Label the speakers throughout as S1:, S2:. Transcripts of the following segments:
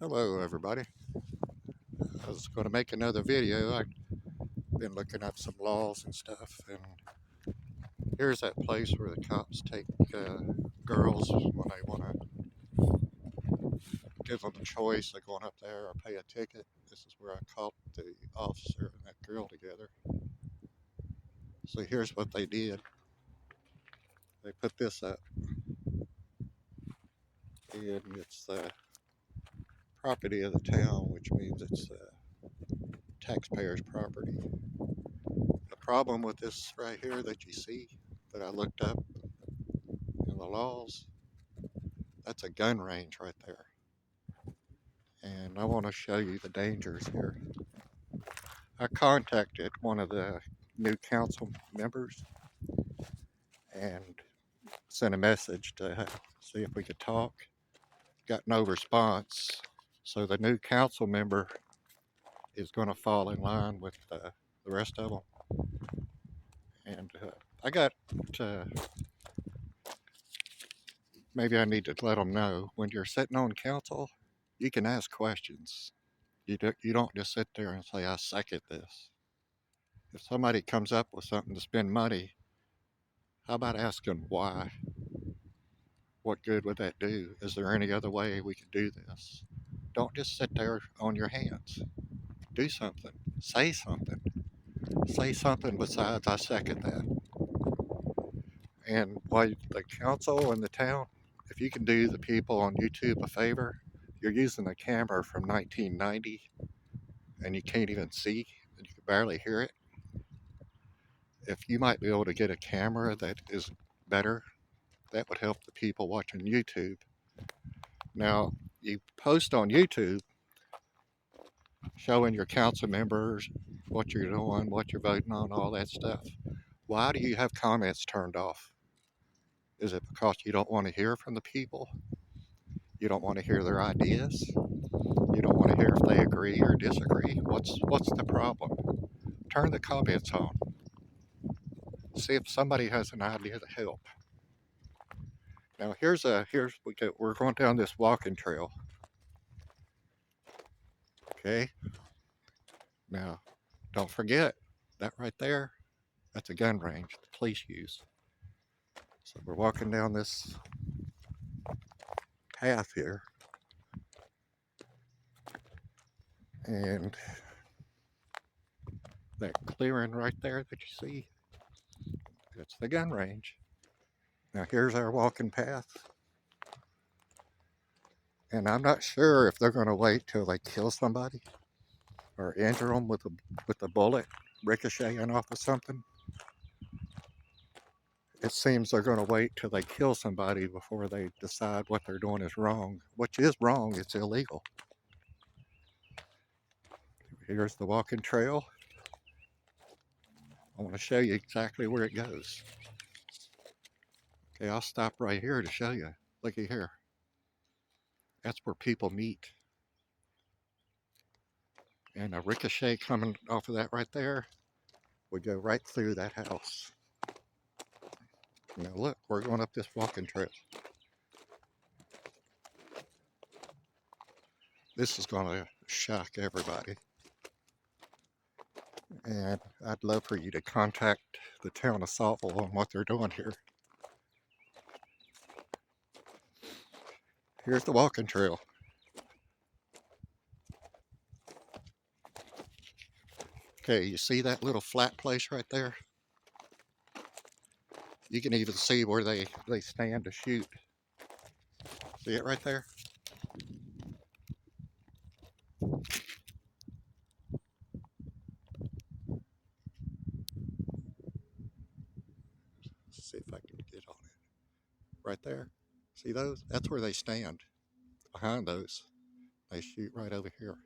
S1: Hello everybody. I was going to make another video. I've been looking up some laws and stuff, and here's that place where the cops take girls when they want to give them a choice of going up there or pay a ticket. This is where I caught the officer and that girl together. So here's what they did. They put this up, and it's the property of the town, which means it's taxpayers' property. The problem with this right here that you see that I looked up in the laws, that's a gun range right there. And I want to show you the dangers here. I contacted one of the new council members and sent a message to see if we could talk. Got no response. So the new council member is going to fall in line with the rest of them. And I got maybe I need to let them know when you're sitting on council, you can ask questions. You don't just sit there and say, I second this. If somebody comes up with something to spend money, how about asking why? What good would that do? Is there any other way we could do this? Don't just sit there on your hands. Do something. Say something. Say something besides, I second that. And while the council and the town, if you can do the people on YouTube a favor, you're using a camera from 1990 and you can't even see, and you can barely hear it. If you might be able to get a camera that is better, that would help the people watching YouTube. Now, you post on YouTube showing your council members what you're doing, what you're voting on, all that stuff. Why do you have comments turned off? Is it because you don't want to hear from the people? You don't want to hear their ideas? You don't want to hear if they agree or disagree? What's the problem? Turn the comments on. See if somebody has an idea to help. Now we're going down this walking trail. Okay. Now, don't forget that right there. That's a gun range the police use. So we're walking down this path here, and that clearing right there that you see, that's the gun range. Now here's our walking path, and I'm not sure if they're going to wait till they kill somebody or injure them with a bullet ricocheting off of something. It seems they're going to wait till they kill somebody before they decide what they're doing is wrong. Which is wrong, it's illegal. Here's the walking trail. I want to show you exactly where it goes. Okay, I'll stop right here to show you. Looky here. That's where people meet. And a ricochet coming off of that right there would go right through that house. Now look, we're going up this walking trail. This is going to shock everybody. And I'd love for you to contact the town of Saltville on what they're doing here. Here's the walking trail. Okay, you see that little flat place right there? You can even see where they stand to shoot. See it right there? Let's see if I can get on it. Right there. See those? That's where they stand. Behind those, they shoot right over here.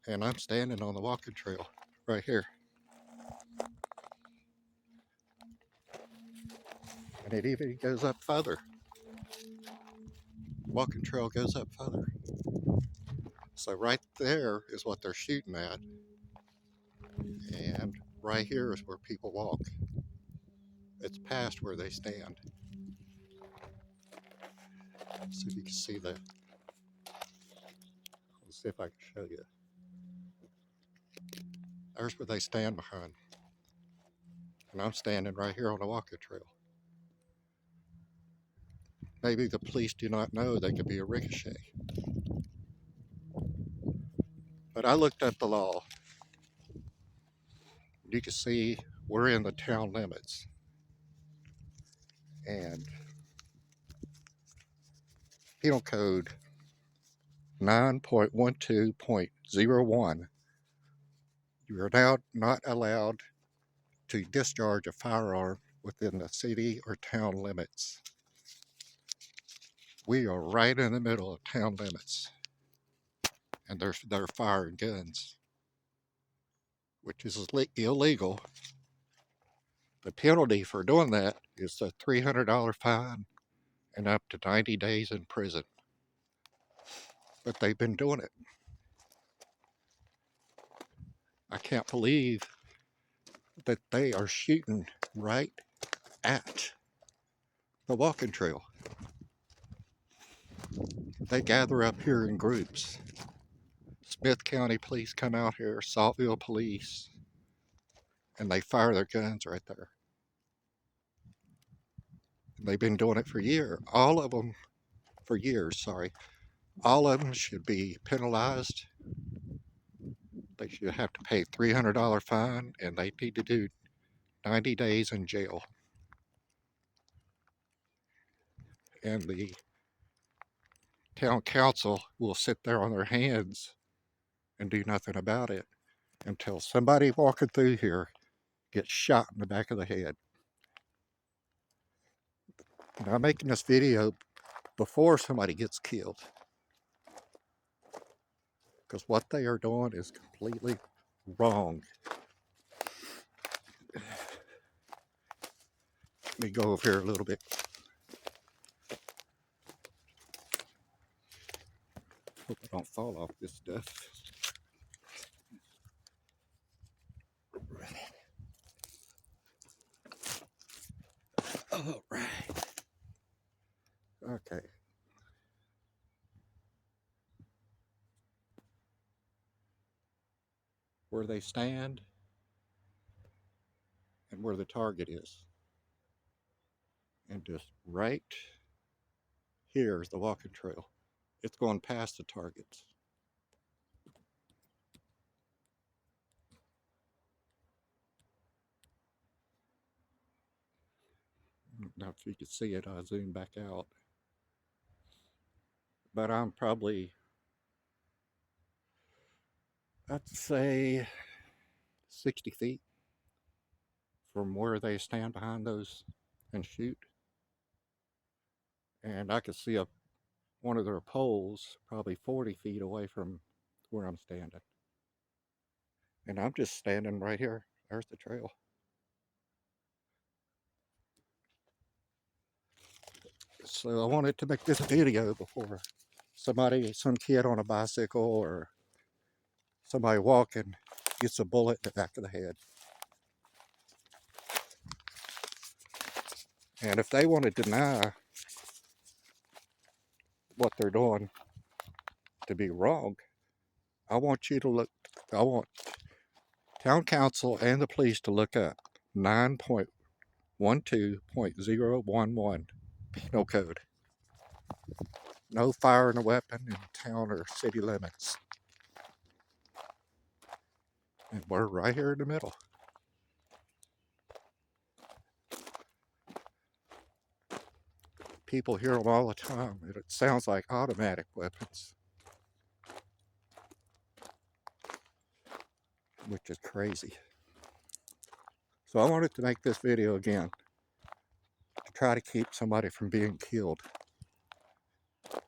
S1: And I'm standing on the walking trail right here. And it even goes up further. Walking trail goes up further. So right there is what they're shooting at. And right here is where people walk. It's past where they stand. See if you can see that. Let's see if I can show you. There's where they stand behind. And I'm standing right here on the walking trail. Maybe the police do not know they could be a ricochet. But I looked at the law. You can see we're in the town limits. And Penal Code 9.12.01, you are now not allowed to discharge a firearm within the city or town limits. We are right in the middle of town limits, and they're firing guns, which is illegal. The penalty for doing that is a $300 fine and up to 90 days in prison. But they've been doing it. I can't believe that they are shooting right at the walking trail. They gather up here in groups. Smith County police come out here, Saltville police, and they fire their guns right there. They've been doing it for years. All of them for years, sorry. All of them should be penalized. They should have to pay $300 fine, and they need to do 90 days in jail. And the town council will sit there on their hands and do nothing about it until somebody walking through here gets shot in the back of the head. And I'm making this video before somebody gets killed, because what they are doing is completely wrong. Let me go over here a little bit. Hope I don't fall off this stuff. All right. Okay. Where they stand and where the target is. And just right here is the walking trail. It's going past the targets. Now, if you can see it, I'll zoom back out. But I'm probably, I'd say, 60 feet from where they stand behind those and shoot. And I could see one of their poles probably 40 feet away from where I'm standing. And I'm just standing right here. There's the trail. So I wanted to make this video before some kid on a bicycle or somebody walking gets a bullet in the back of the head. And if they want to deny what they're doing to be wrong, I want town council and the police to look up 9.12.011 Penal Code. No firing a weapon in town or city limits. And we're right here in the middle. People hear them all the time. It sounds like automatic weapons, which is crazy. So I wanted to make this video again to try to keep somebody from being killed.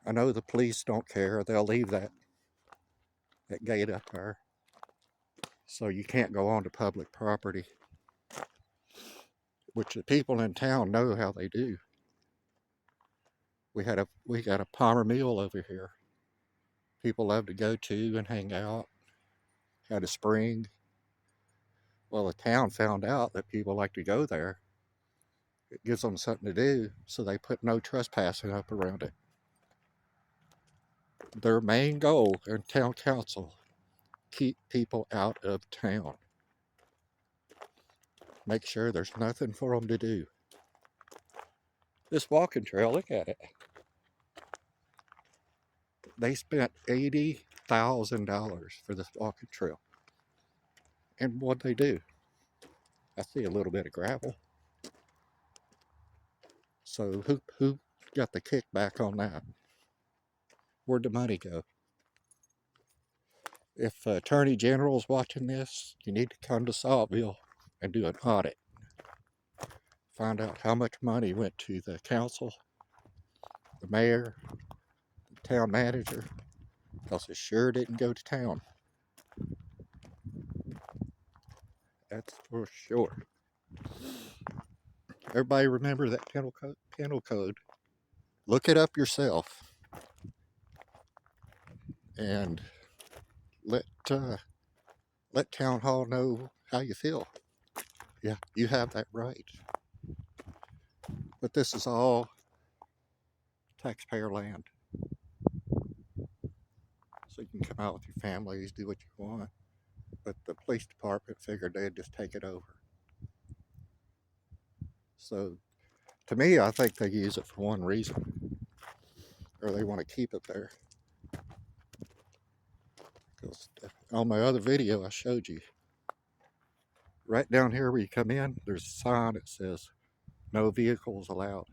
S1: I know the police don't care. They'll leave that gate up there, so you can't go onto public property, which the people in town know how they do. We got a Palmer Mill over here. People love to go to and hang out. Had a spring. Well, the town found out that people like to go there. It gives them something to do, so they put no trespassing up around it. Their main goal in town council, keep people out of town. Make sure there's nothing for them to do. This walking trail, look at it. They spent $80,000 for this walking trail. And what'd they do? I see a little bit of gravel. So who got the kickback on that? Where'd the money go? If Attorney General's watching this, you need to come to Saltville and do an audit. Find out how much money went to the council, the mayor, the town manager, because it sure didn't go to town. That's for sure. Everybody remember that penal code. Look it up yourself and let let town hall know how you feel. Yeah, you have that right. But this is all taxpayer land. So you can come out with your families, do what you want. But the police department figured they'd just take it over. So to me, I think they use it for one reason, or they want to keep it there. Because on my other video I showed you, right down here where you come in, there's a sign that says no vehicles allowed.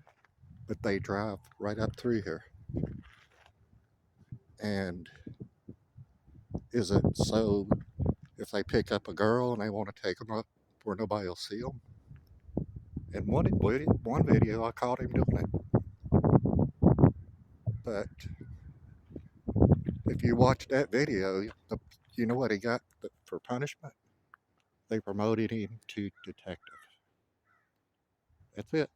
S1: But they drive right up through here. And is it so if they pick up a girl and they want to take them up where nobody will see them? In one video, I caught him doing it. But if you watch that video, you know what he got for punishment? They promoted him to detective. That's it.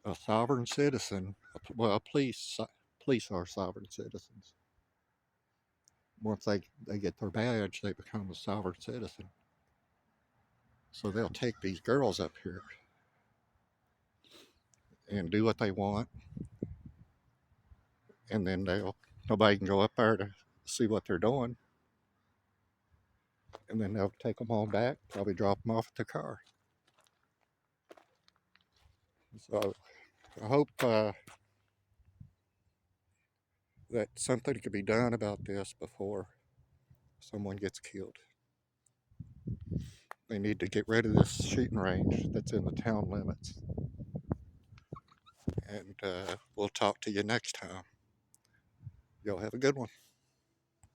S1: A sovereign citizen, well, police are sovereign citizens. Once they get their badge, they become a sovereign citizen. So they'll take these girls up here and do what they want, and then nobody can go up there to see what they're doing, and then they'll take them on back, probably drop them off at the car. So I hope that something could be done about this before someone gets killed. They need to get rid of this shooting range that's in the town limits. And we'll talk to you next time. Y'all have a good one.